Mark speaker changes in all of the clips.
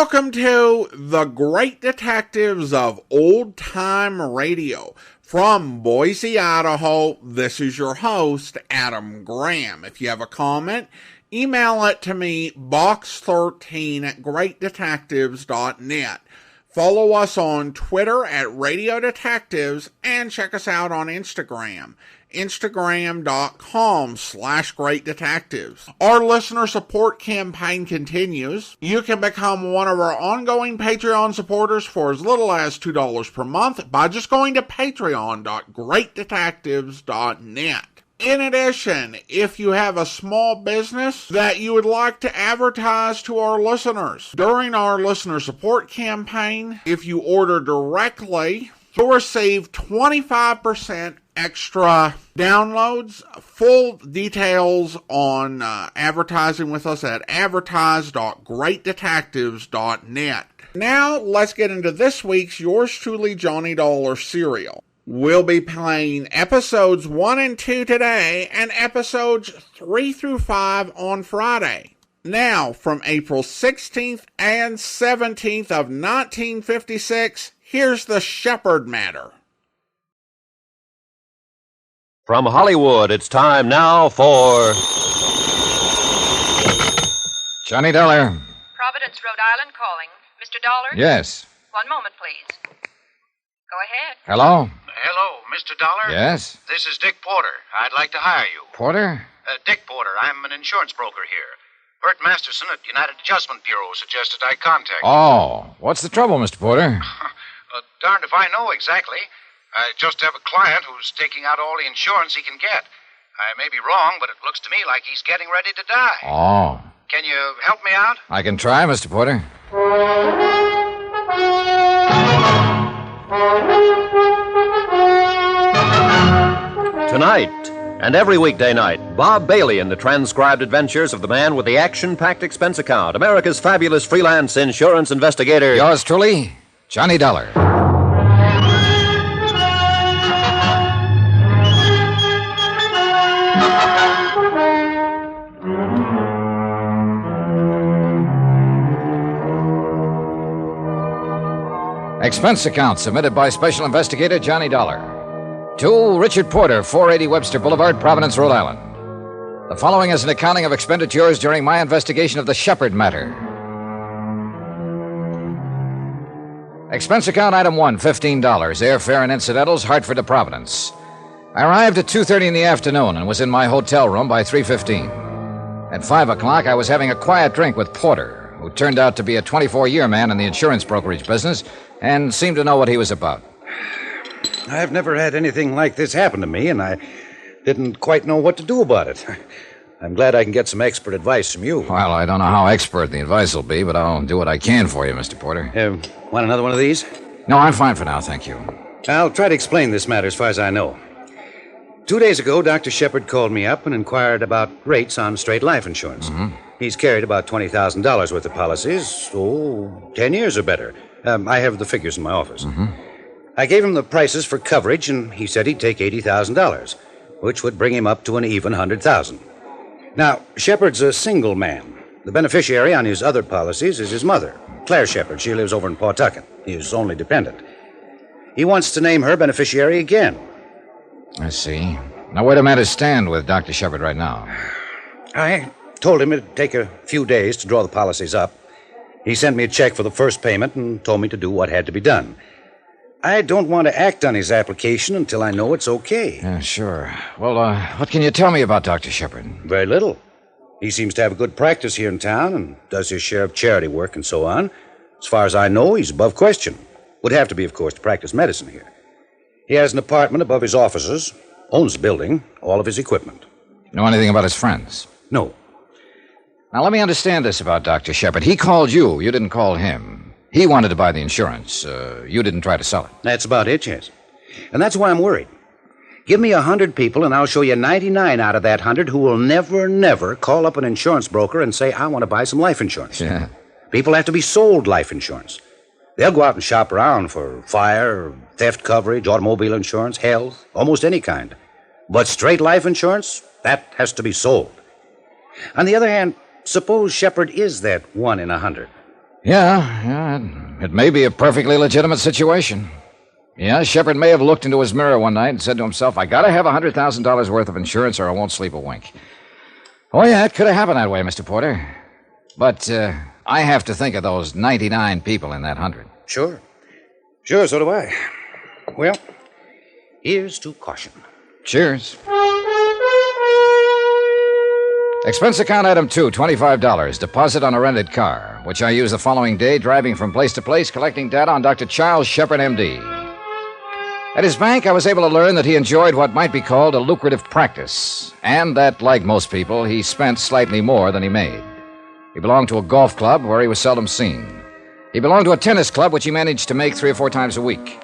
Speaker 1: Welcome to the Great Detectives of Old Time Radio. From Boise, Idaho, this is your host, Adam Graham. If you have a comment, email it to me, box13@greatdetectives.net. Follow us on Twitter at Radio Detectives and check us out on Instagram. Instagram.com/Great Detectives. Our listener support campaign continues. You can become one of our ongoing Patreon supporters for as little as $2 per month by just going to patreon.greatdetectives.net. In addition, if you have a small business that you would like to advertise to our listeners, during our listener support campaign, if you order directly, you'll receive 25% extra downloads. Full details on advertising with us at advertise.greatdetectives.net. Now, let's get into this week's Yours Truly Johnny Dollar serial. We'll be playing episodes 1 and 2 today, and episodes 3 through 5 on Friday. Now, from April 16th and 17th of 1956, here's the Shepard matter.
Speaker 2: From Hollywood, it's time now for...
Speaker 3: Johnny Dollar.
Speaker 4: Providence, Rhode Island calling. Mr. Dollar?
Speaker 3: Yes.
Speaker 4: One moment, please. Go ahead.
Speaker 3: Hello?
Speaker 5: Hello, Mr. Dollar?
Speaker 3: Yes?
Speaker 5: This is Dick Porter. I'd like to hire you.
Speaker 3: Porter?
Speaker 5: Dick Porter. I'm an insurance broker here. Bert Masterson at United Adjustment Bureau suggested I contact you.
Speaker 3: Oh, what's the trouble, Mr. Porter?
Speaker 5: Darned if I know exactly. I just have a client who's taking out all the insurance he can get. I may be wrong, but it looks to me like he's getting ready to die.
Speaker 3: Oh.
Speaker 5: Can you help me out?
Speaker 3: I can try, Mr. Porter.
Speaker 2: Tonight, and every weekday night, Bob Bailey in the transcribed adventures of the man with the action-packed expense account, America's fabulous freelance insurance investigator.
Speaker 3: Yours truly, Johnny Dollar. Expense account submitted by Special Investigator Johnny Dollar. To Richard Porter, 480 Webster Boulevard, Providence, Rhode Island. The following is an accounting of expenditures during my investigation of the Shepard matter. Expense account item 1, $15. Airfare and incidentals, Hartford to Providence. I arrived at 2:30 in the afternoon and was in my hotel room by 3:15. At 5 o'clock, I was having a quiet drink with Porter, who turned out to be a 24-year man in the insurance brokerage business and seemed to know what he was about.
Speaker 6: I've never had anything like this happen to me, and I didn't quite know what to do about it. I'm glad I can get some expert advice from you.
Speaker 3: Well, I don't know how expert the advice will be, but I'll do what I can for you, Mr. Porter.
Speaker 6: Want another one of these?
Speaker 3: No, I'm fine for now, thank you.
Speaker 6: I'll try to explain this matter as far as I know. 2 days ago, Dr. Shepard called me up and inquired about rates on straight life insurance.
Speaker 3: Mm-hmm.
Speaker 6: He's carried about $20,000 worth of policies, 10 years or better. I have the figures in my office.
Speaker 3: Mm-hmm.
Speaker 6: I gave him the prices for coverage, and he said he'd take $80,000, which would bring him up to an even $100,000. Now, Shepard's a single man. The beneficiary on his other policies is his mother, Claire Shepard. She lives over in Pawtucket. His only dependent. He wants to name her beneficiary again.
Speaker 3: I see. Now, where do matters stand with Dr. Shepard right now?
Speaker 6: I told him it'd take a few days to draw the policies up. He sent me a check for the first payment and told me to do what had to be done. I don't want to act on his application until I know it's okay.
Speaker 3: Yeah, sure. Well, what can you tell me about Dr. Shepard?
Speaker 6: Very little. He seems to have a good practice here in town and does his share of charity work and so on. As far as I know, he's above question. Would have to be, of course, to practice medicine here. He has an apartment above his offices, owns the building, all of his equipment.
Speaker 3: Know anything about his friends?
Speaker 6: No.
Speaker 3: Now, let me understand this about Dr. Shepard. He called you. You didn't call him. He wanted to buy the insurance. You didn't try to sell it.
Speaker 6: That's about it, yes. And that's why I'm worried. Give me 100 people, and I'll show you 99 out of that 100 who will never call up an insurance broker and say, I want to buy some life insurance.
Speaker 3: Yeah.
Speaker 6: People have to be sold life insurance. They'll go out and shop around for fire, theft coverage, automobile insurance, health, almost any kind. But straight life insurance, that has to be sold. On the other hand, suppose Shepard is that 1 in 100.
Speaker 3: Yeah, it may be a perfectly legitimate situation. Yeah, Shepard may have looked into his mirror one night and said to himself, I gotta have $100,000 worth of insurance or I won't sleep a wink. Oh, yeah, it could have happened that way, Mr. Porter. But I have to think of those 99 people in that 100.
Speaker 6: Sure. Sure, so do I. Well, here's to caution.
Speaker 3: Cheers. Expense account item 2, $25. Deposit on a rented car, which I used the following day driving from place to place collecting data on Dr. Charles Shepard, M.D. At his bank, I was able to learn that he enjoyed what might be called a lucrative practice, and that, like most people, he spent slightly more than he made. He belonged to a golf club where he was seldom seen. He belonged to a tennis club which he managed to make 3 or 4 times a week.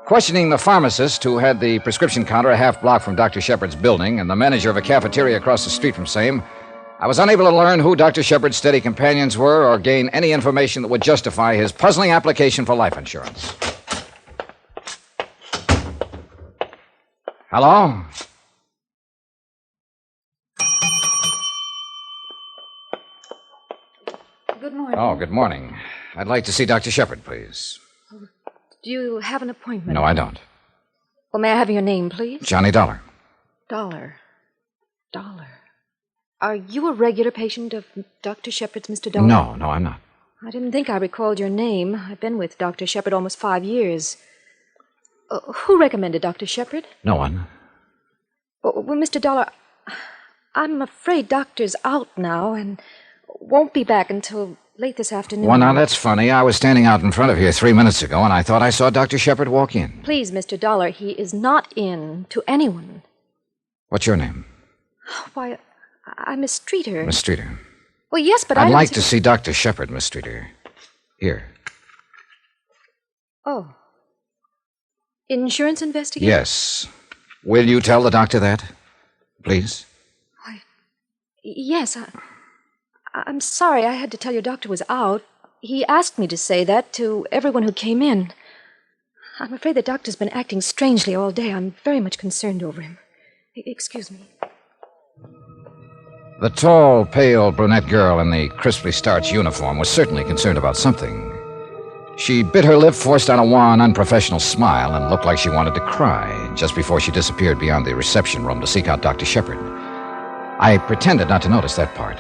Speaker 3: Questioning the pharmacist who had the prescription counter a half block from Dr. Shepard's building and the manager of a cafeteria across the street from same, I was unable to learn who Dr. Shepard's steady companions were or gain any information that would justify his puzzling application for life insurance. Hello?
Speaker 7: Good morning.
Speaker 3: Oh, good morning. I'd like to see Dr. Shepard, please.
Speaker 7: Do you have an appointment?
Speaker 3: No, I don't.
Speaker 7: Well, may I have your name, please?
Speaker 3: Johnny Dollar.
Speaker 7: Dollar. Are you a regular patient of Dr. Shepard's, Mr. Dollar?
Speaker 3: No, I'm not.
Speaker 7: I didn't think I recalled your name. I've been with Dr. Shepard almost 5 years. Who recommended Dr. Shepard?
Speaker 3: No one.
Speaker 7: Well, Mr. Dollar, I'm afraid Doctor's out now and won't be back until late this afternoon.
Speaker 3: Well, now, that's funny. I was standing out in front of here 3 minutes ago, and I thought I saw Dr. Shepard walk in.
Speaker 7: Please, Mr. Dollar, he is not in to anyone.
Speaker 3: What's your name?
Speaker 7: Why, I'm Miss Streeter.
Speaker 3: Miss Streeter.
Speaker 7: Well, yes, but
Speaker 3: I'd
Speaker 7: don't
Speaker 3: like
Speaker 7: see...
Speaker 3: to see Dr. Shepard, Miss Streeter. Here.
Speaker 7: Oh. Insurance investigator?
Speaker 3: Yes. Will you tell the doctor that, please?
Speaker 7: Why, yes, I'm sorry I had to tell your doctor was out. He asked me to say that to everyone who came in. I'm afraid the doctor's been acting strangely all day. I'm very much concerned over him. Excuse me.
Speaker 3: The tall, pale, brunette girl in the crisply starched uniform was certainly concerned about something. She bit her lip, forced on a wan, unprofessional smile, and looked like she wanted to cry just before she disappeared beyond the reception room to seek out Dr. Shepard. I pretended not to notice that part.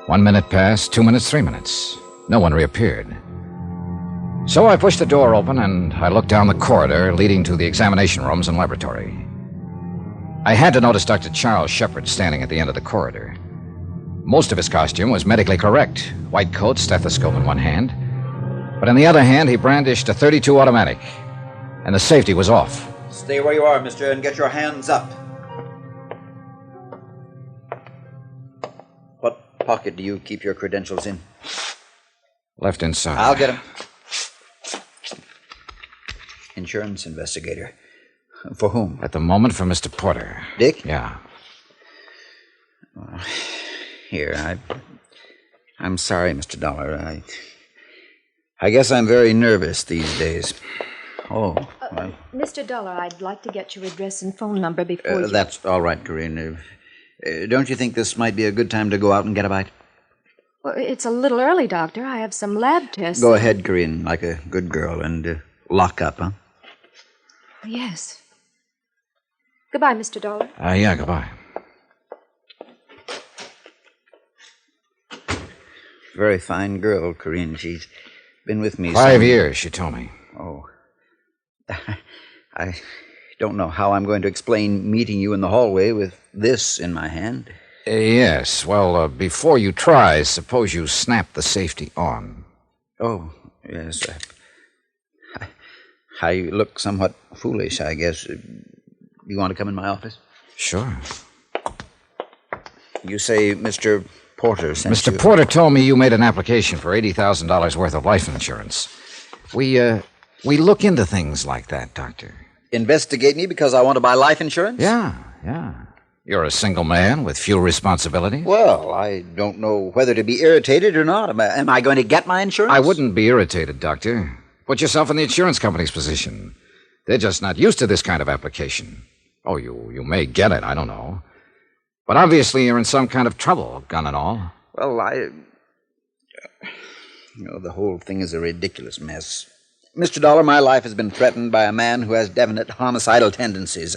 Speaker 3: 1 minute passed, 2 minutes, 3 minutes. No one reappeared. So I pushed the door open and I looked down the corridor leading to the examination rooms and laboratory. I had to notice Dr. Charles Shepard standing at the end of the corridor. Most of his costume was medically correct. White coat, stethoscope in one hand. But in the other hand, he brandished a .32 automatic. And the safety was off.
Speaker 8: Stay where you are, mister, and get your hands up. What pocket do you keep your credentials in?
Speaker 3: Left inside.
Speaker 8: I'll get them. Insurance investigator. For whom?
Speaker 3: At the moment, for Mr. Porter.
Speaker 8: Dick?
Speaker 3: Yeah.
Speaker 8: Here, I'm sorry, Mr. Dollar. I guess I'm very nervous these days. Oh.
Speaker 7: Mr. Dollar, I'd like to get your address and phone number before you...
Speaker 8: That's all right, Corinne. Don't you think this might be a good time to go out and get a bite?
Speaker 7: Well, it's a little early, Doctor. I have some lab tests.
Speaker 8: Go ahead, Corinne, like a good girl, and lock up, huh?
Speaker 7: Yes. Goodbye, Mr. Dollar.
Speaker 3: Yeah, goodbye.
Speaker 8: Very fine girl, Corinne. She's been with me
Speaker 3: 5 years, she told me.
Speaker 8: Oh. I don't know how I'm going to explain meeting you in the hallway with this in my hand.
Speaker 3: Yes. Well, before you try, suppose you snap the safety on.
Speaker 8: Oh, yes. I look somewhat foolish, I guess. You want to come in my office?
Speaker 3: Sure.
Speaker 8: You say Mr. Porter sent you...
Speaker 3: Mr. Porter told me you made an application for $80,000 worth of life insurance. We look into things like that, Doctor.
Speaker 8: Investigate me because I want to buy life insurance?
Speaker 3: Yeah. You're a single man with few responsibilities.
Speaker 8: Well, I don't know whether to be irritated or not. Am I going to get my insurance?
Speaker 3: I wouldn't be irritated, Doctor. Put yourself in the insurance company's position. They're just not used to this kind of application. Oh, you may get it, I don't know. But obviously you're in some kind of trouble, gun and all.
Speaker 8: Well, The whole thing is a ridiculous mess. Mr. Dollar, my life has been threatened by a man who has definite homicidal tendencies.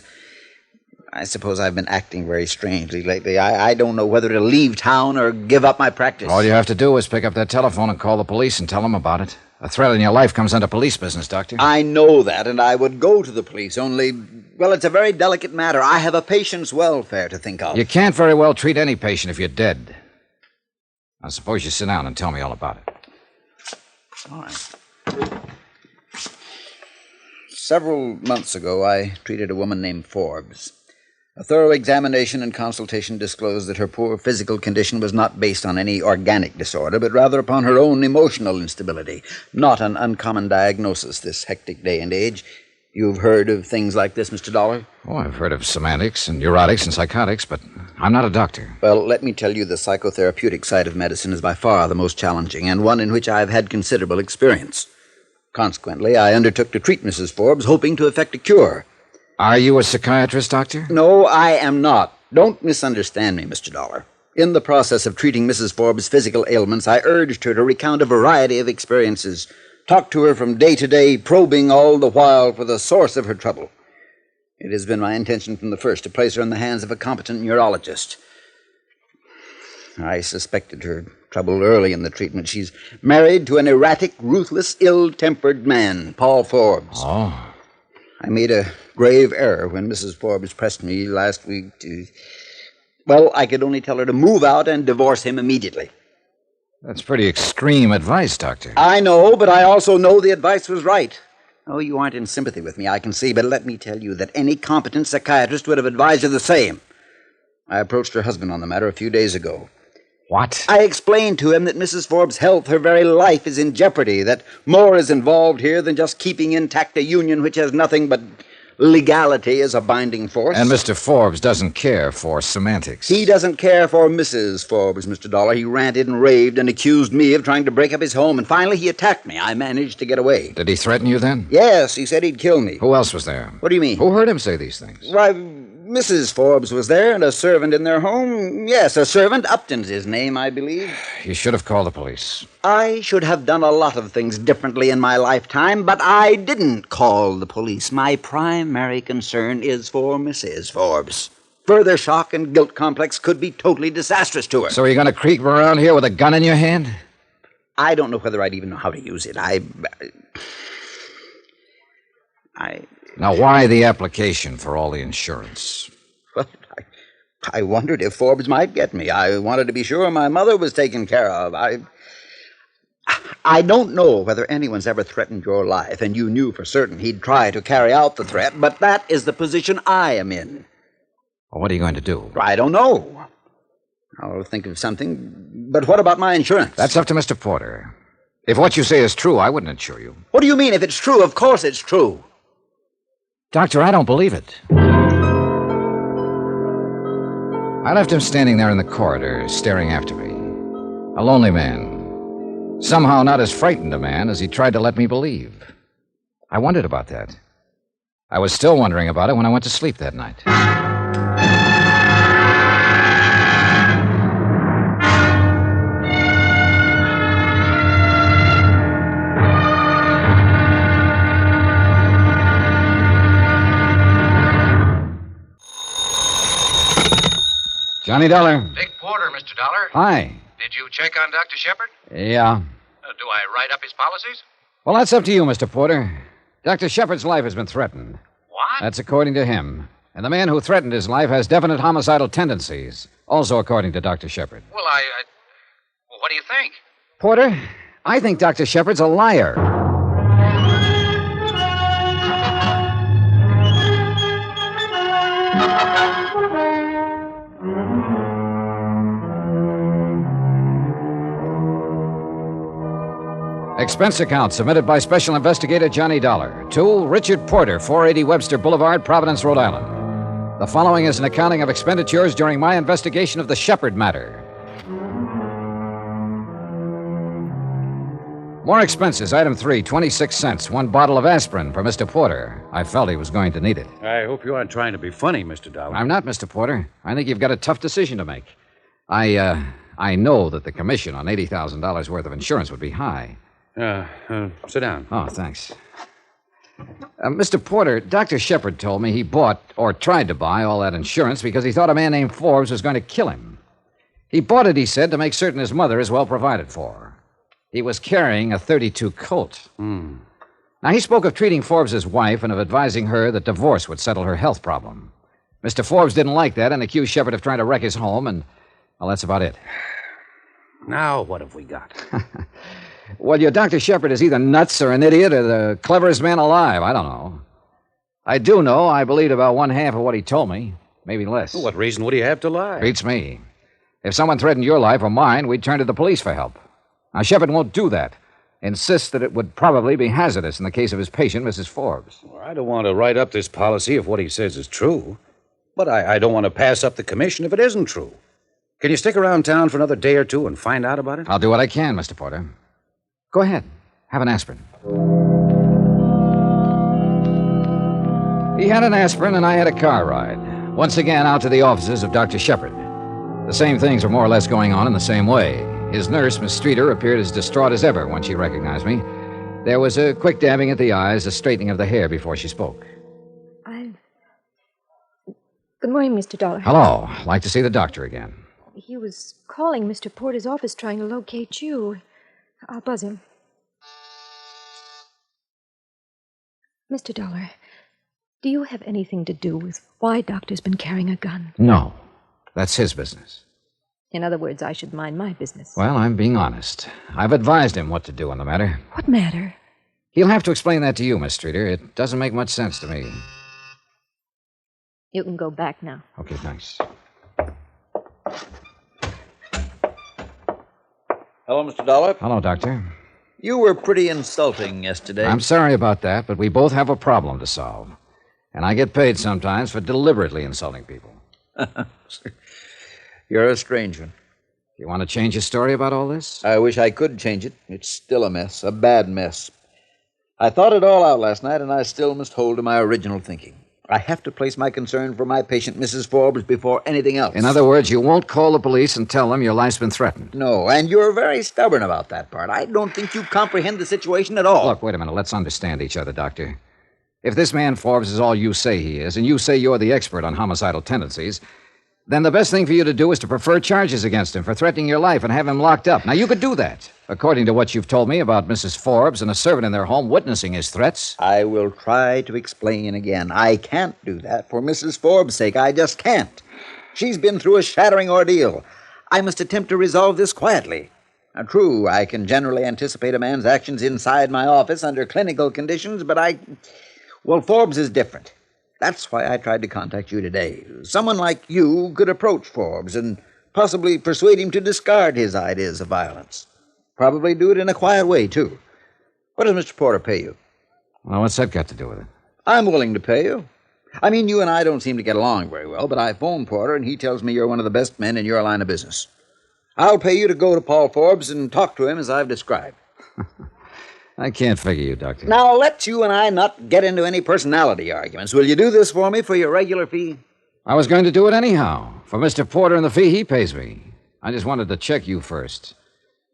Speaker 8: I suppose I've been acting very strangely lately. I don't know whether to leave town or give up my practice.
Speaker 3: All you have to do is pick up that telephone and call the police and tell them about it. A threat in your life comes under police business, Doctor.
Speaker 8: I know that, and I would go to the police, only, well, it's a very delicate matter. I have a patient's welfare to think of.
Speaker 3: You can't very well treat any patient if you're dead. Now, suppose you sit down and tell me all about it.
Speaker 8: All right. Several months ago, I treated a woman named Forbes. A thorough examination and consultation disclosed that her poor physical condition was not based on any organic disorder, but rather upon her own emotional instability. Not an uncommon diagnosis this hectic day and age. You've heard of things like this, Mr. Dollar?
Speaker 3: Oh, I've heard of semantics and neurotics and psychotics, but I'm not a doctor.
Speaker 8: Well, let me tell you, the psychotherapeutic side of medicine is by far the most challenging, and one in which I've had considerable experience. Consequently, I undertook to treat Mrs. Forbes, hoping to effect a cure.
Speaker 3: Are you a psychiatrist, Doctor?
Speaker 8: No, I am not. Don't misunderstand me, Mr. Dollar. In the process of treating Mrs. Forbes' physical ailments, I urged her to recount a variety of experiences, talked to her from day to day, probing all the while for the source of her trouble. It has been my intention from the first to place her in the hands of a competent neurologist. I suspected her trouble early in the treatment. She's married to an erratic, ruthless, ill-tempered man, Paul Forbes.
Speaker 3: Oh.
Speaker 8: I made a grave error when Mrs. Forbes pressed me last week to... Well, I could only tell her to move out and divorce him immediately.
Speaker 3: That's pretty extreme advice, Doctor.
Speaker 8: I know, but I also know the advice was right. Oh, you aren't in sympathy with me, I can see, but let me tell you that any competent psychiatrist would have advised her the same. I approached her husband on the matter a few days ago.
Speaker 3: What?
Speaker 8: I explained to him that Mrs. Forbes' health, her very life, is in jeopardy, that more is involved here than just keeping intact a union which has nothing but legality as a binding force.
Speaker 3: And Mr. Forbes doesn't care for semantics.
Speaker 8: He doesn't care for Mrs. Forbes, Mr. Dollar. He ranted and raved and accused me of trying to break up his home, and finally he attacked me. I managed to get away.
Speaker 3: Did he threaten you then?
Speaker 8: Yes, he said he'd kill me.
Speaker 3: Who else was there?
Speaker 8: What do you mean?
Speaker 3: Who heard him say these things?
Speaker 8: Why, Mrs. Forbes was there, and a servant in their home. Yes, a servant. Upton's his name, I believe.
Speaker 3: You should have called the police.
Speaker 8: I should have done a lot of things differently in my lifetime, but I didn't call the police. My primary concern is for Mrs. Forbes. Further shock and guilt complex could be totally disastrous to her.
Speaker 3: So you're going to creep around here with a gun in your hand?
Speaker 8: I don't know whether I'd even know how to use it.
Speaker 3: Now, why the application for all the insurance?
Speaker 8: Well, I wondered if Forbes might get me. I wanted to be sure my mother was taken care of. I don't know whether anyone's ever threatened your life, and you knew for certain he'd try to carry out the threat, but that is the position I am in.
Speaker 3: Well, what are you going to do?
Speaker 8: I don't know. I'll think of something. But what about my insurance?
Speaker 3: That's up to Mr. Porter. If what you say is true, I wouldn't insure you.
Speaker 8: What do you mean, if it's true? Of course it's true.
Speaker 3: Doctor, I don't believe it. I left him standing there in the corridor, staring after me. A lonely man. Somehow not as frightened a man as he tried to let me believe. I wondered about that. I was still wondering about it when I went to sleep that night. Johnny Dollar.
Speaker 5: Dick Porter, Mr. Dollar.
Speaker 3: Hi.
Speaker 5: Did you check on Dr. Shepard?
Speaker 3: Yeah.
Speaker 5: Do I write up his policies?
Speaker 3: Well, that's up to you, Mr. Porter. Dr. Shepard's life has been threatened.
Speaker 5: What?
Speaker 3: That's according to him. And the man who threatened his life has definite homicidal tendencies, also according to Dr. Shepard.
Speaker 5: Well, well, what do you think?
Speaker 3: Porter, I think Dr. Shepard's a liar. Expense account submitted by Special Investigator Johnny Dollar to Richard Porter, 480 Webster Boulevard, Providence, Rhode Island. The following is an accounting of expenditures during my investigation of the Shepard matter. More expenses. Item 3, 26 cents. 1 bottle of aspirin for Mr. Porter. I felt he was going to need it.
Speaker 6: I hope you aren't trying to be funny, Mr. Dollar.
Speaker 3: I'm not, Mr. Porter. I think you've got a tough decision to make. I I know that the commission on $80,000 worth of insurance would be high.
Speaker 6: Sit down.
Speaker 3: Oh, thanks. Mr. Porter, Dr. Shepard told me he bought, or tried to buy, all that insurance because he thought a man named Forbes was going to kill him. He bought it, he said, to make certain his mother is well provided for. He was carrying a .32 Colt. Now, he spoke of treating Forbes' wife and of advising her that divorce would settle her health problem. Mr. Forbes didn't like that and accused Shepard of trying to wreck his home, and, well, that's about it.
Speaker 6: Now, what have we got?
Speaker 3: Well, your Dr. Shepard is either nuts or an idiot or the cleverest man alive. I don't know. I do know I believed about one half of what he told me, maybe less.
Speaker 6: Well, what reason would he have to lie?
Speaker 3: Beats me. If someone threatened your life or mine, we'd turn to the police for help. Now, Shepard won't do that. Insists that it would probably be hazardous in the case of his patient, Mrs. Forbes.
Speaker 6: Well, I don't want to write up this policy if what he says is true. But I don't want to pass up the commission if it isn't true. Can you stick around town for another day or two and find out about it?
Speaker 3: I'll do what I can, Mr. Porter. Go ahead. Have an aspirin. He had an aspirin, and I had a car ride. Once again, out to the offices of Dr. Shepard. The same things were more or less going on in the same way. His nurse, Miss Streeter, appeared as distraught as ever when she recognized me. There was a quick dabbing at the eyes, a straightening of the hair before she spoke.
Speaker 7: Good morning, Mr. Dollar.
Speaker 3: Hello. Like to see the doctor again.
Speaker 7: He was calling Mr. Porter's office trying to locate you. I'll buzz him. Mr. Dollar, do you have anything to do with why Doctor's been carrying a gun?
Speaker 3: No. That's his business.
Speaker 7: In other words, I should mind my business.
Speaker 3: Well, I'm being honest. I've advised him what to do on the matter.
Speaker 7: What matter?
Speaker 3: He'll have to explain that to you, Miss Streeter. It doesn't make much sense to me.
Speaker 7: You can go back now.
Speaker 3: Okay, thanks.
Speaker 8: Hello, Mr. Dollar.
Speaker 3: Hello, Doctor.
Speaker 8: You were pretty insulting yesterday.
Speaker 3: I'm sorry about that, but we both have a problem to solve. And I get paid sometimes for deliberately insulting people.
Speaker 8: You're a strange one.
Speaker 3: You want to change your story about all this?
Speaker 8: I wish I could change it. It's still a mess, a bad mess. I thought it all out last night, and I still must hold to my original thinking. I have to place my concern for my patient, Mrs. Forbes, before anything else.
Speaker 3: In other words, you won't call the police and tell them your life's been threatened.
Speaker 8: No, and you're very stubborn about that part. I don't think you comprehend the situation at all.
Speaker 3: Look, wait a minute. Let's understand each other, Doctor. If this man Forbes is all you say he is, and you say you're the expert on homicidal tendencies, then the best thing for you to do is to prefer charges against him for threatening your life and have him locked up. Now, you could do that, according to what you've told me about Mrs. Forbes and a servant in their home witnessing his threats.
Speaker 8: I will try to explain again. I can't do that for Mrs. Forbes' sake. I just can't. She's been through a shattering ordeal. I must attempt to resolve this quietly. Now, true, I can generally anticipate a man's actions inside my office under clinical conditions, but Well, Forbes is different. That's why I tried to contact you today. Someone like you could approach Forbes and possibly persuade him to discard his ideas of violence. Probably do it in a quiet way, too. What does Mr. Porter pay you?
Speaker 3: Well, what's that got to do with it?
Speaker 8: I'm willing to pay you. I mean, you and I don't seem to get along very well, but I phoned Porter, and he tells me you're one of the best men in your line of business. I'll pay you to go to Paul Forbes and talk to him as I've described.
Speaker 3: I can't figure you, Doctor.
Speaker 8: Now, let's you and I not get into any personality arguments. Will you do this for me for your regular fee?
Speaker 3: I was going to do it anyhow, for Mr. Porter and the fee he pays me. I just wanted to check you first.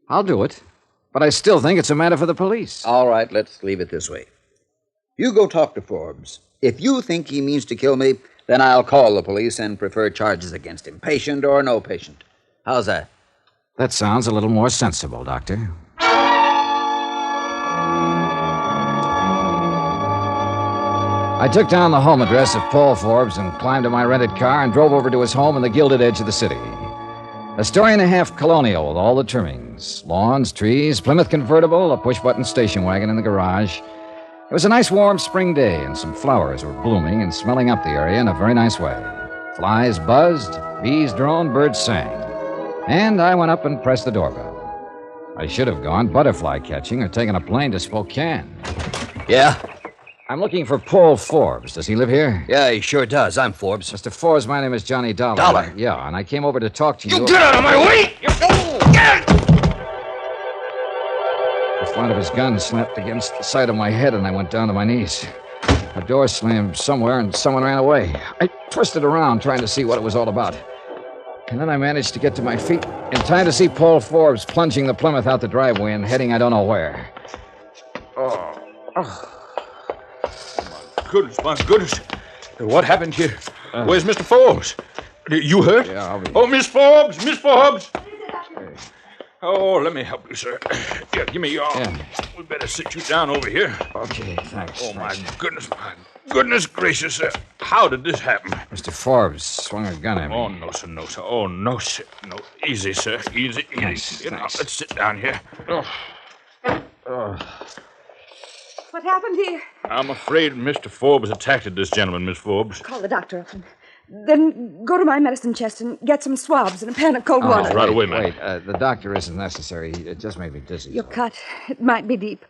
Speaker 3: I'll do it, but I still think it's a matter for the police.
Speaker 8: All right, let's leave it this way. You go talk to Forbes. If you think he means to kill me, then I'll call the police and prefer charges against him, patient or no patient. How's that?
Speaker 3: That sounds a little more sensible, Doctor. I took down the home address of Paul Forbes and climbed to my rented car and drove over to his home in the gilded edge of the city. A story and a half colonial with all the trimmings. Lawns, trees, Plymouth convertible, a push-button station wagon in the garage. It was a nice warm spring day, and some flowers were blooming and smelling up the area in a very nice way. Flies buzzed, bees droned, birds sang. And I went up and pressed the doorbell. I should have gone butterfly catching or taken a plane to Spokane.
Speaker 9: Yeah?
Speaker 3: I'm looking for Paul Forbes. Does he live here?
Speaker 9: Yeah, he sure does. I'm Forbes.
Speaker 3: Mr. Forbes, my name is Johnny Dollar.
Speaker 9: Dollar?
Speaker 3: Yeah, and I came over to talk to you.
Speaker 9: You get out of my way!
Speaker 3: The front of his gun slapped against the side of my head, and I went down to my knees. A door slammed somewhere, and someone ran away. I twisted around, trying to see what it was all about. And then I managed to get to my feet in time to see Paul Forbes plunging the Plymouth out the driveway and heading I don't know where.
Speaker 10: My goodness. What happened here? Where's Mr. Forbes? You hurt?
Speaker 3: Yeah, I'll be...
Speaker 10: Oh, Miss Forbes! Miss Forbes! Oh, let me help you, sir. Yeah, give me your arm.
Speaker 3: Yeah.
Speaker 10: We better sit you down over here.
Speaker 3: Okay, thanks.
Speaker 10: Oh, my goodness gracious, sir. How did this happen?
Speaker 3: Mr. Forbes swung a gun at me.
Speaker 10: Oh, no, sir, no, sir. Oh, no, sir. No, easy, sir. Easy.
Speaker 3: Thanks.
Speaker 10: Now, let's sit down here.
Speaker 11: What happened here?
Speaker 10: I'm afraid Mr. Forbes attacked this gentleman, Miss Forbes.
Speaker 11: Call the doctor up and then go to my medicine chest and get some swabs and a pan of cold water.
Speaker 10: Right away, ma'am.
Speaker 3: Wait, the doctor isn't necessary. It just made me dizzy.
Speaker 11: Your cut, it might be deep.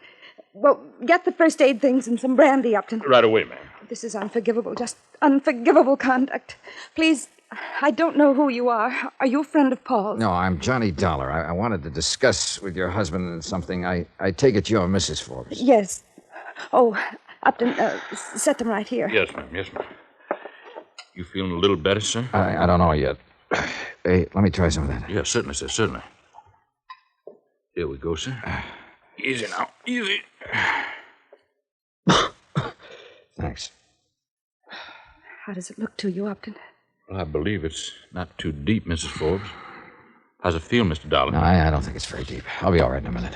Speaker 11: Well, get the first aid things and some brandy, Upton.
Speaker 10: Right away, ma'am.
Speaker 11: This is unforgivable, just unforgivable conduct. Please, I don't know who you are. Are you a friend of Paul's?
Speaker 3: No, I'm Johnny Dollar. I wanted to discuss with your husband something. I take it you're Mrs. Forbes.
Speaker 11: Yes. Oh, Upton, set them right here.
Speaker 10: Yes, ma'am. Yes, ma'am. You feeling a little better, sir?
Speaker 3: I don't know yet. Hey, let me try some of that.
Speaker 10: Yes, certainly, sir, certainly. Here we go, sir. Easy now, easy.
Speaker 3: Thanks.
Speaker 11: How does it look to you, Upton?
Speaker 10: Well, I believe it's not too deep, Mrs. Forbes. How's it feel, Mr. Dollar?
Speaker 3: No, I don't think it's very deep. I'll be all right in a minute.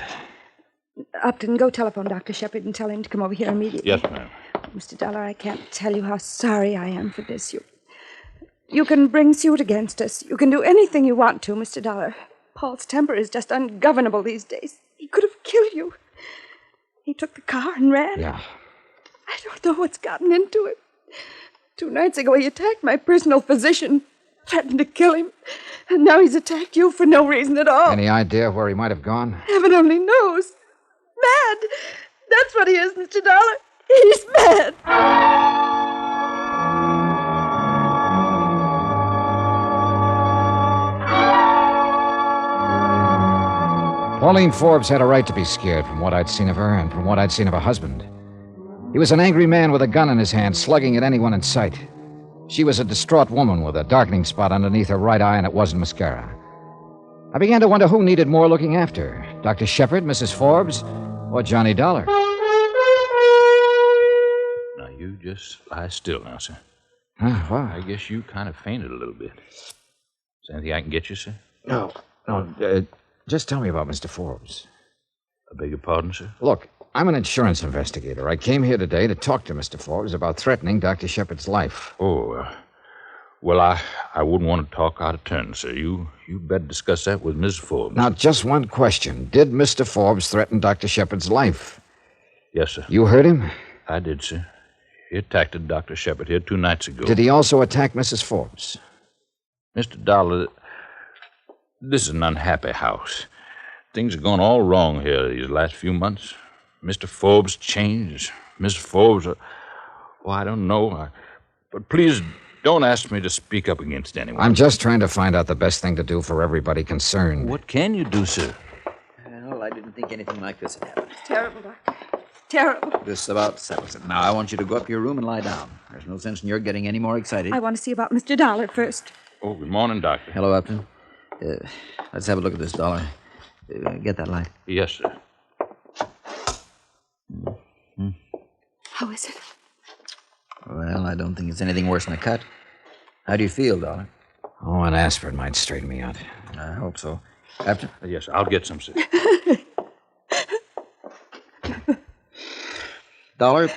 Speaker 11: Upton, go telephone Dr. Shepard and tell him to come over here immediately.
Speaker 10: Yes, ma'am.
Speaker 11: Mr. Dollar, I can't tell you how sorry I am for this. You can bring suit against us. You can do anything you want to, Mr. Dollar. Paul's temper is just ungovernable these days. He could have killed you. He took the car and ran.
Speaker 3: Yeah.
Speaker 11: I don't know what's gotten into him. 2 nights ago, he attacked my personal physician, threatened to kill him. And now he's attacked you for no reason at all.
Speaker 3: Any idea where he might have gone?
Speaker 11: Heaven only knows. Mad. That's what he is, Mr. Dollar. He's mad.
Speaker 3: Pauline Forbes had a right to be scared from what I'd seen of her and from what I'd seen of her husband. He was an angry man with a gun in his hand, slugging at anyone in sight. She was a distraught woman with a darkening spot underneath her right eye, and it wasn't mascara. I began to wonder who needed more looking after, Dr. Shepard, Mrs. Forbes, or Johnny Dollar.
Speaker 10: Now, you just lie still now, sir.
Speaker 3: Why?
Speaker 10: I guess you kind of fainted a little bit. Is there anything I can get you, sir?
Speaker 3: No. Just tell me about Mr. Forbes.
Speaker 10: I beg your pardon, sir?
Speaker 3: Look, I'm an insurance investigator. I came here today to talk to Mr. Forbes about threatening Dr. Shepard's life.
Speaker 10: Oh, well, I wouldn't want to talk out of turn, sir. You better discuss that with Mrs. Forbes.
Speaker 3: Now, just one question. Did Mr. Forbes threaten Dr. Shepard's life?
Speaker 10: Yes, sir.
Speaker 3: You heard him?
Speaker 10: I did, sir. He attacked Dr. Shepard here 2 nights ago.
Speaker 3: Did he also attack Mrs. Forbes?
Speaker 10: Mr. Dollar, this is an unhappy house. Things have gone all wrong here these last few months. Mr. Forbes changed. Mrs. Forbes, I don't know. But please don't ask me to speak up against anyone.
Speaker 3: I'm just trying to find out the best thing to do for everybody concerned.
Speaker 10: What can you do, sir?
Speaker 8: Well, I didn't think anything like this had happened.
Speaker 11: Terrible, Doctor. Terrible.
Speaker 8: This about settles it. Now, I want you to go up to your room and lie down. There's no sense in your getting any more excited.
Speaker 11: I want to see about Mr. Dollar first.
Speaker 10: Oh, good morning, Doctor.
Speaker 8: Hello, Upton. Let's have a look at this, Dollar. Get that light.
Speaker 10: Yes, sir.
Speaker 8: Mm-hmm.
Speaker 11: How is it?
Speaker 8: Well, I don't think it's anything worse than a cut. How do you feel, Dollar?
Speaker 3: Oh, an aspirin might straighten me out.
Speaker 8: I hope so. Upton?
Speaker 10: Yes, I'll get some, sir.
Speaker 8: Dollar,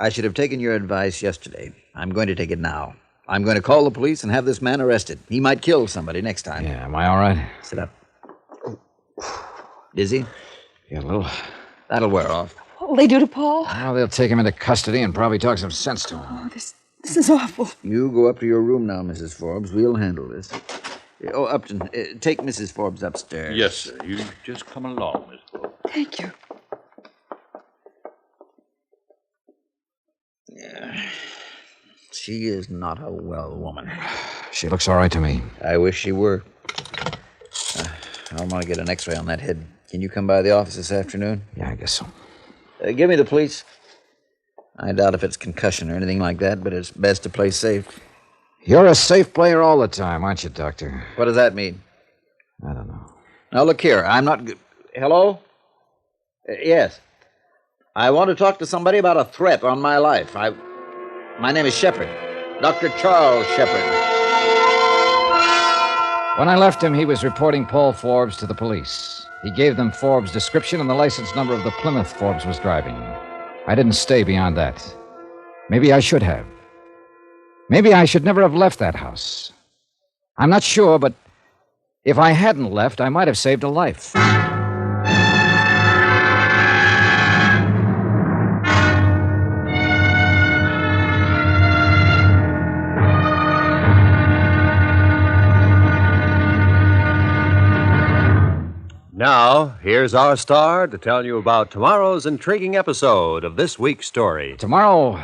Speaker 8: I should have taken your advice yesterday. I'm going to take it now. I'm going to call the police and have this man arrested. He might kill somebody next time.
Speaker 3: Yeah, am I all right?
Speaker 8: Sit up. Dizzy?
Speaker 3: Yeah, a little.
Speaker 8: That'll wear off.
Speaker 11: What'll they do to Paul?
Speaker 3: Well, they'll take him into custody and probably talk some sense to him.
Speaker 11: Oh, this is awful.
Speaker 8: You go up to your room now, Mrs. Forbes. We'll handle this. Oh, Upton, take Mrs. Forbes upstairs.
Speaker 10: Yes, sir. You just come along, Miss Forbes.
Speaker 11: Thank you.
Speaker 8: Yeah. She is not a well woman.
Speaker 3: She looks all right to me.
Speaker 8: I wish she were. I want to get an x-ray on that head. Can you come by the office this afternoon?
Speaker 3: Yeah, I guess so.
Speaker 8: Give me the police. I doubt if it's concussion or anything like that, but it's best to play safe.
Speaker 3: You're a safe player all the time, aren't you, Doctor?
Speaker 8: What does that mean?
Speaker 3: I don't know.
Speaker 8: Now, look here. I'm not... Hello? Yes. I want to talk to somebody about a threat on my life. My name is Shepard. Dr. Charles Shepard.
Speaker 3: When I left him, he was reporting Paul Forbes to the police. He gave them Forbes' description and the license number of the Plymouth Forbes was driving. I didn't stay beyond that. Maybe I should have. Maybe I should never have left that house. I'm not sure, but if I hadn't left, I might have saved a life.
Speaker 2: Now, here's our star to tell you about tomorrow's intriguing episode of this week's story.
Speaker 3: Tomorrow,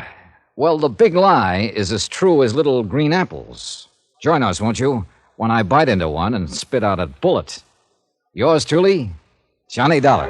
Speaker 3: well, the big lie is as true as little green apples. Join us, won't you, when I bite into one and spit out a bullet. Yours truly, Johnny Dollar.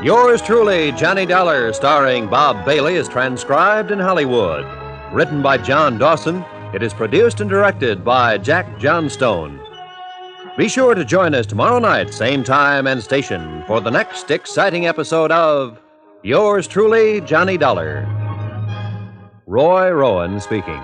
Speaker 2: Yours truly, Johnny Dollar, starring Bob Bailey, is transcribed in Hollywood. Written by John Dawson, it is produced and directed by Jack Johnstone. Be sure to join us tomorrow night, same time and station, for the next exciting episode of Yours truly, Johnny Dollar. Roy Rowan speaking.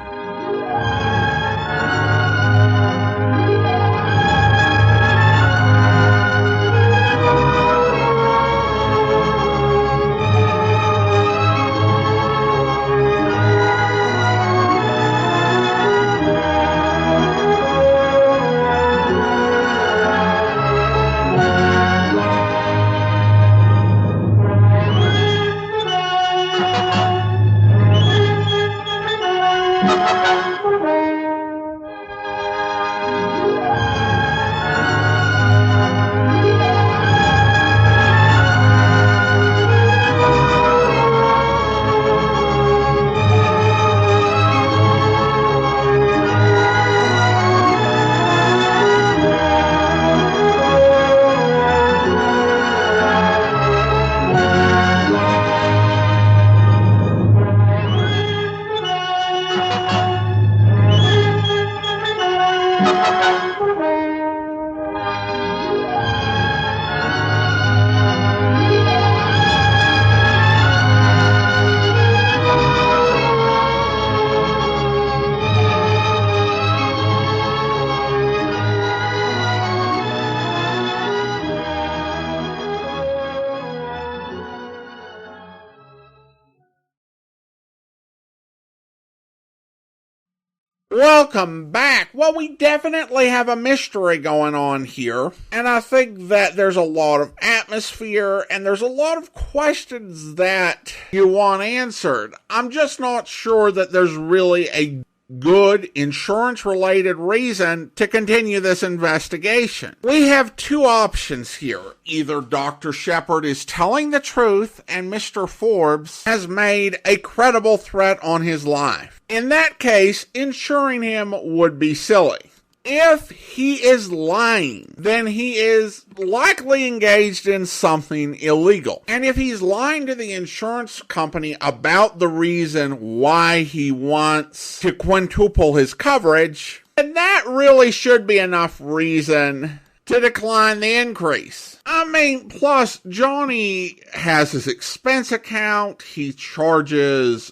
Speaker 1: Welcome back. Well, we definitely have a mystery going on here, and I think that there's a lot of atmosphere, and there's a lot of questions that you want answered. I'm just not sure that there's really a good insurance-related reason to continue this investigation. We have two options here. Either Dr. Shepard is telling the truth and Mr. Forbes has made a credible threat on his life. In that case, insuring him would be silly. If he is lying, then he is likely engaged in something illegal. And if he's lying to the insurance company about the reason why he wants to quintuple his coverage, then that really should be enough reason to decline the increase. I mean, plus, Johnny has his expense account, he charges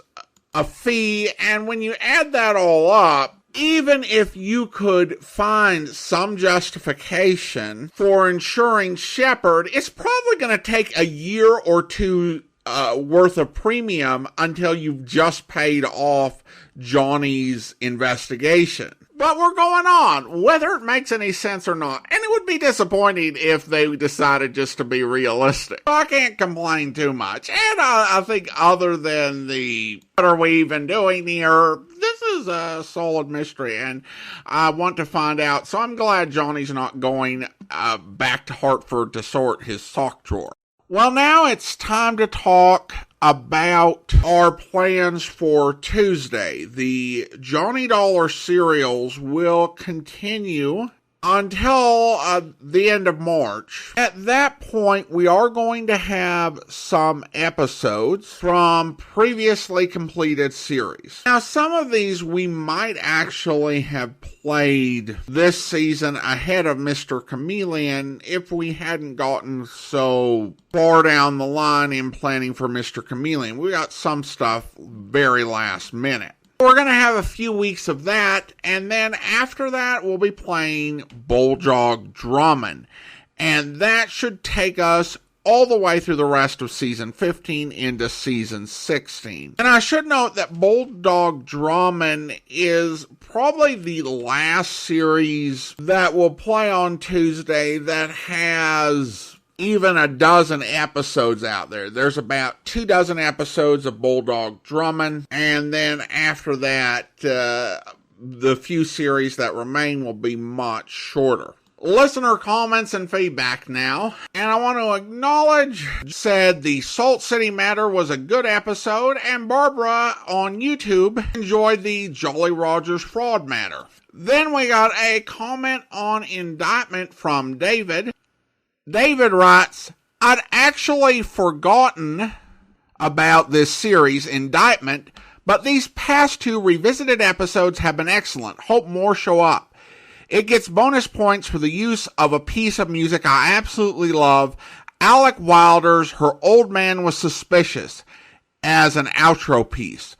Speaker 1: a fee, and when you add that all up, even if you could find some justification for insuring Shepard, it's probably going to take a year or two worth of premium until you've just paid off Johnny's investigation. But we're going on, whether it makes any sense or not. And it would be disappointing if they decided just to be realistic. So I can't complain too much. And I think other than the what are we even doing here, this is a solid mystery. And I want to find out. So I'm glad Johnny's not going back to Hartford to sort his sock drawer. Well, now it's time to talk about our plans for Tuesday. The Johnny Dollar serials will continue until the end of March. At that point, we are going to have some episodes from previously completed series. Now, some of these we might actually have played this season ahead of Mr. Chameleon if we hadn't gotten so far down the line in planning for Mr. Chameleon. We got some stuff very last minute. We're going to have a few weeks of that, and then after that, we'll be playing Bulldog Drummond. And that should take us all the way through the rest of Season 15 into Season 16. And I should note that Bulldog Drummond is probably the last series that we'll play on Tuesday that has even a dozen episodes out there. There's about 24 episodes of Bulldog Drummond, and then after that, the few series that remain will be much shorter. Listener comments and feedback now, and I want to acknowledge, said the Salt City Matter was a good episode, and Barbara on YouTube enjoyed the Jolly Rogers Fraud Matter. Then we got a comment on indictment from David. David writes, I'd actually forgotten about this series, Indictment, but these past 2 revisited episodes have been excellent. Hope more show up. It gets bonus points for the use of a piece of music I absolutely love, Alec Wilder's Her Old Man Was Suspicious, as an outro piece.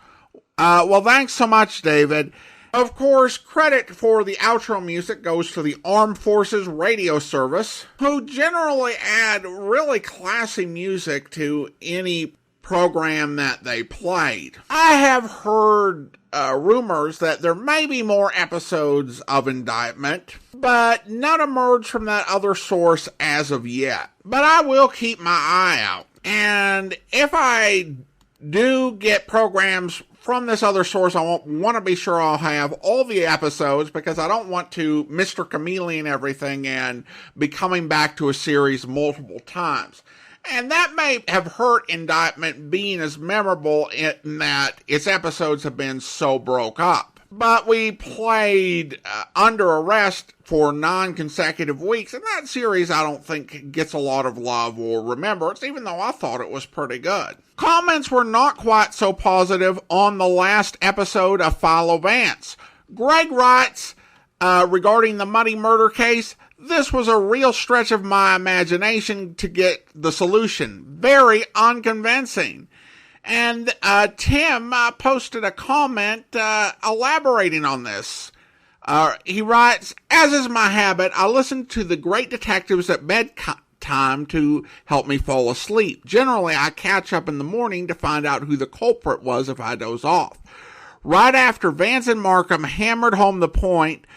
Speaker 1: Well, thanks so much, David. Of course, credit for the outro music goes to the Armed Forces Radio Service, who generally add really classy music to any program that they played. I have heard rumors that there may be more episodes of Indictment, but none emerged from that other source as of yet. But I will keep my eye out. And if I do get programs from this other source, I want to be sure I'll have all the episodes, because I don't want to Mr. Chameleon everything and be coming back to a series multiple times. And that may have hurt Indictment being as memorable in that its episodes have been so broke up. But we played Under Arrest for 9 consecutive weeks, and that series I don't think gets a lot of love or remembrance, even though I thought it was pretty good. Comments were not quite so positive on the last episode of Philo Vance. Gregg writes, regarding the Muddy murder case, this was a real stretch of my imagination to get the solution. Very unconvincing. And Tim posted a comment elaborating on this. He writes, as is my habit, I listen to the great detectives at bedtime to help me fall asleep. Generally, I catch up in the morning to find out who the culprit was if I doze off. Right after Vance and Markham hammered home the point,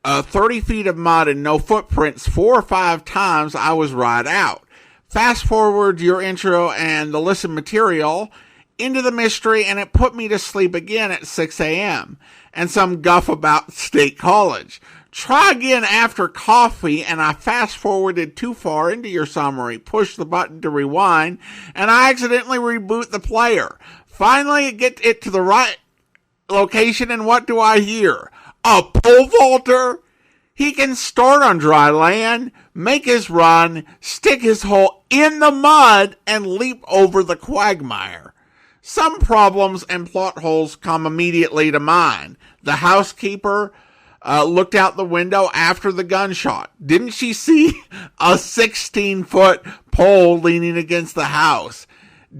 Speaker 1: 30 feet of mud and no footprints 4 or 5 times, I was right out. Fast forward your intro and the listen material into the mystery, and it put me to sleep again at 6 a.m. and some guff about State College. Try again after coffee, and I fast forwarded too far into your summary, push the button to rewind, and I accidentally reboot the player. Finally, get it to the right location, and what do I hear? A pole vaulter? He can start on dry land, make his run, stick his hole in the mud, and leap over the quagmire. Some problems and plot holes come immediately to mind. The housekeeper looked out the window after the gunshot. Didn't she see a 16-foot pole leaning against the house?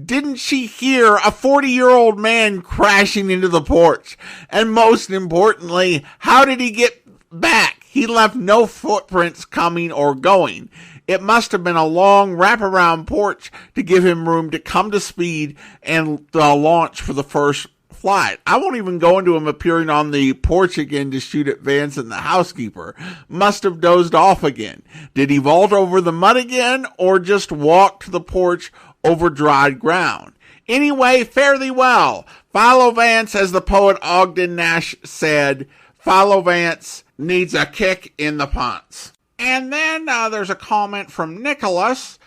Speaker 1: Didn't she hear a 40-year-old man crashing into the porch? And most importantly, how did he get back? He left no footprints coming or going. It must have been a long wraparound porch to give him room to come to speed and launch for the first flight. I won't even go into him appearing on the porch again to shoot at Vance and the housekeeper. Must have dozed off again. Did he vault over the mud again, or just walk to the porch over dried ground? Anyway, fare thee well. Philo Vance, as the poet Ogden Nash said, Philo Vance needs a kick in the pants. And then there's a comment from Nicholas.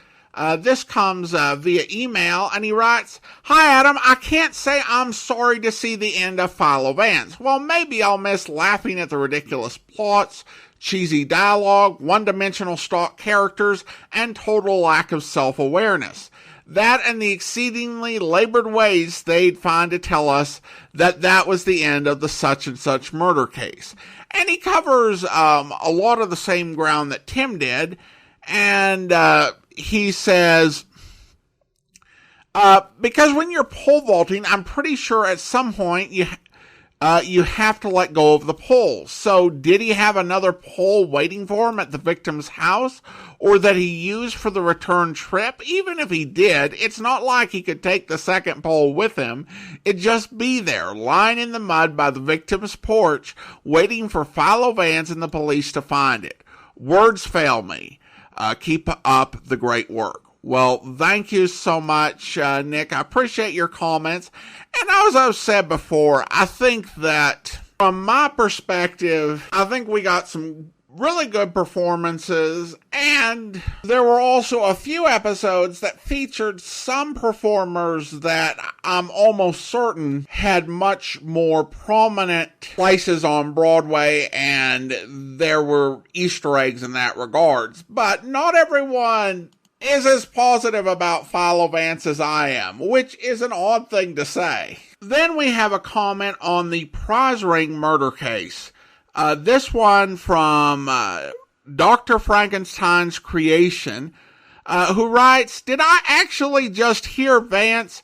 Speaker 1: This comes via email, and he writes, "Hi, Adam. I can't say I'm sorry to see the end of Philo Vance. Well, maybe I'll miss laughing at the ridiculous plots, cheesy dialogue, one-dimensional stock characters, and total lack of self-awareness. That and the exceedingly labored ways they'd find to tell us that that was the end of the such-and-such murder case." And he covers a lot of the same ground that Tim did, and he says, because when you're pole vaulting, I'm pretty sure at some point you have to let go of the pole. So did he have another pole waiting for him at the victim's house, or that he used for the return trip? Even if he did, it's not like he could take the second pole with him. It'd just be there, lying in the mud by the victim's porch, waiting for Philo Vance and the police to find it. Words fail me. Keep up the great work. Well, thank you so much, Nick. I appreciate your comments. And as I've said before, I think that from my perspective, I think we got some really good performances, and there were also a few episodes that featured some performers that I'm almost certain had much more prominent places on Broadway, and there were Easter eggs in that regards. But not everyone is as positive about Philo Vance as I am, which is an odd thing to say. Then we have a comment on the prize ring murder case. This one from Dr. Frankenstein's Creation, who writes, "Did I actually just hear Vance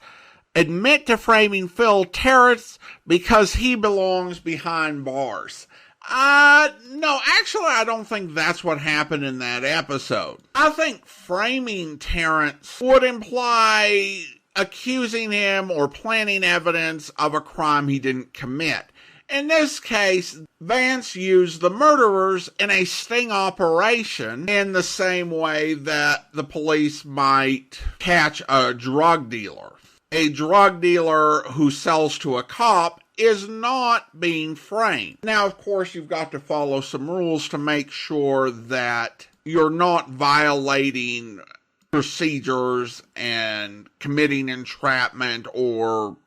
Speaker 1: admit to framing Phil Terrence because he belongs behind bars?" No, actually, I don't think that's what happened in that episode. I think framing Terrence would imply accusing him or planting evidence of a crime he didn't commit. In this case, Vance used the murderers in a sting operation in the same way that the police might catch a drug dealer. A drug dealer who sells to a cop is not being framed. Now, of course, you've got to follow some rules to make sure that you're not violating procedures and committing entrapment or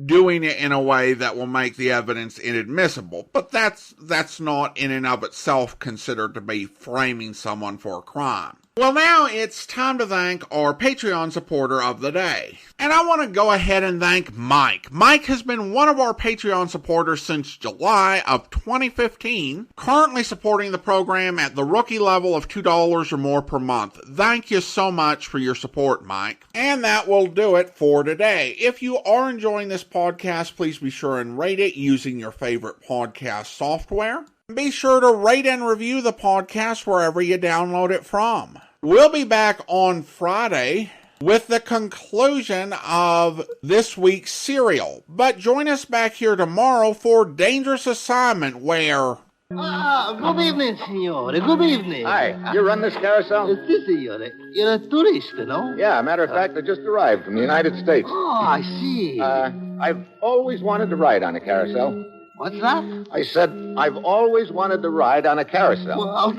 Speaker 1: doing it in a way that will make the evidence inadmissible. But that's not in and of itself considered to be framing someone for a crime. Well, now it's time to thank our Patreon supporter of the day. And I want to go ahead and thank Mike. Mike has been one of our Patreon supporters since July of 2015, currently supporting the program at the rookie level of $2 or more per month. Thank you so much for your support, Mike. And that will do it for today. If you are enjoying this podcast, please be sure and rate it using your favorite podcast software. Be sure to rate and review the podcast wherever you download it from. We'll be back on Friday with the conclusion of this week's serial. But join us back here tomorrow for Dangerous Assignment, where...
Speaker 12: Good evening, signore. Good evening.
Speaker 13: Hi. You run this carousel?
Speaker 12: Si, signore. You're a tourist, no?
Speaker 13: Yeah, matter of fact, I just arrived from the United States.
Speaker 12: Oh, I see.
Speaker 13: I've always wanted to ride on a carousel.
Speaker 12: What's that?
Speaker 13: I said I've always wanted to ride on a carousel.
Speaker 12: Well,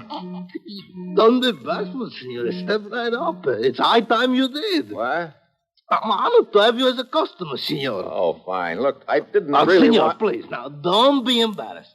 Speaker 12: done the best, signore. Step right up. It's high time you did.
Speaker 13: What?
Speaker 12: I'm honored to have you as a customer, signore.
Speaker 13: Oh, fine. Look, I didn't really
Speaker 12: signore,
Speaker 13: want...
Speaker 12: please, now, don't be embarrassed.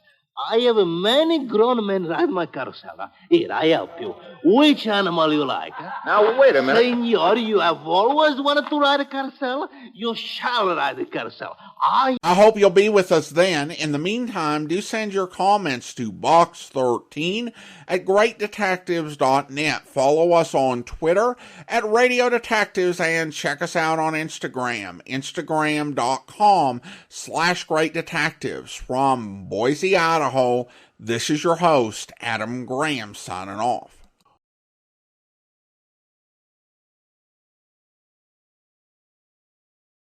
Speaker 12: I have many grown men ride my carousel. Here, I help you. Which animal you like?
Speaker 13: Now, wait a minute.
Speaker 12: Senor, you have always wanted to ride a carousel. You shall ride a carousel.
Speaker 1: I hope you'll be with us then. In the meantime, do send your comments to box13 at greatdetectives.net. Follow us on Twitter at Radio Detectives and check us out on Instagram, instagram.com/greatdetectives. From Boise, Idaho, this is your host, Adam Graham, signing off.